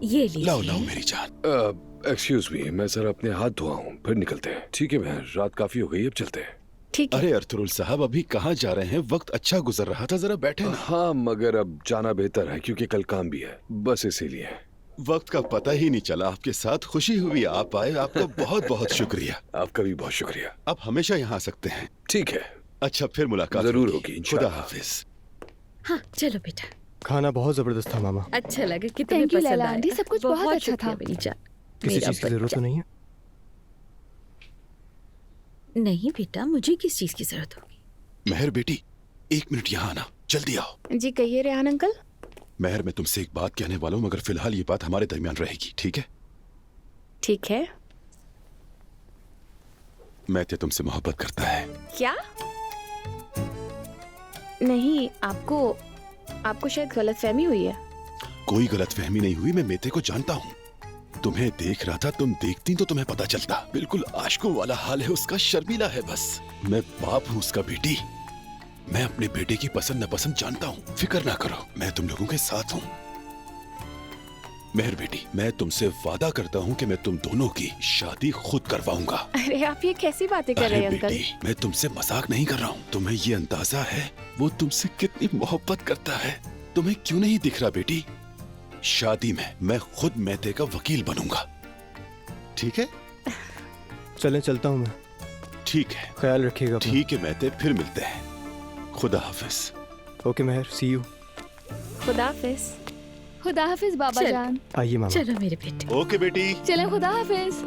ये लीजिए। लाओ लाओ मेरी जान। एक्सक्यूज मी, मैं जरा अपने हाथ धोआ हूँ, फिर निकलते हैं। ठीक है महर, रात काफी हो गई, अब चलते हैं। ठीक है। अरे अर्थुल साहब, अभी कहाँ जा रहे हैं? वक्त अच्छा गुजर रहा था, जरा बैठे ना। हाँ मगर अब जाना बेहतर है क्योंकि कल काम भी है, बस इसीलिए। वक्त का पता ही नहीं चला, आपके साथ खुशी हुई आप आए, आपका बहुत बहुत शुक्रिया। आपका भी बहुत शुक्रिया। आप हमेशा यहाँ आ सकते हैं। ठीक है, अच्छा, फिर मुलाकात जरूर होगी खुदा इंशाल्लाह। हाफिज। हाँ चलो बेटा। खाना बहुत जबरदस्त था मामा। अच्छा लगा कि तुम्हें Thank you, पसंद लैला आया। आंटी, सब कुछ बहुत अच्छा शुक्रिया था। मेरी जान। किसी मेरा चीज की जरूरत बच्चा। तो नहीं है? नहीं बेटा, मुझे किस चीज की जरूरत होगी? मेहर बेटी, 1 मिनट यहाँ आना, जल्दी आओ। जी कहिए रेहान अंकल। मेहर, मैं तुमसे एक बात कहने वाला हूँ, मगर फिलहाल ये बात हमारे दरमियान रहेगी, ठीक है? ठीक है। मैते तुमसे मोहब्बत करता है। क्या? नहीं, आपको शायद गलतफहमी हुई है। कोई गलतफहमी नहीं हुई, मैं मेते को जानता हूँ। तुम्हें देख रहा था, तुम देखती तो तुम्हें पता चलता। बिल्कुल आशिकों वाला हाल है उसका, शर्मीला है बस। मैं बाप हूँ उसका बेटी, मैं अपने बेटे की पसंद नापसंद जानता हूँ। फिक्र ना करो, मैं तुम लोगों के साथ हूँ। मेहर बेटी, मैं तुमसे वादा करता हूँ कि मैं तुम दोनों की शादी खुद करवाऊंगा। अरे आप ये कैसी बातें कर रहे अरे हैं अंकल? बेटी, मैं तुमसे मजाक नहीं कर रहा हूँ। तुम्हें ये अंदाजा है वो तुमसे कितनी मोहब्बत करता है? तुम्हें क्यों नहीं दिख रहा बेटी? शादी में मैं खुद मैते का वकील बनूंगा, ठीक है? चलें, चलता हूँ मैं। ठीक है, ख्याल रखिएगा अपना। ठीक है मैते, फिर मिलते हैं। खुदा हाफिज। Okay Mahar, C you. खुदा हाफिज। खुदा हाफिज बाबा चल। जान। आइए मामा। चलो मेरे बेटे। ओके बेटी। चले खुदा हाफिज।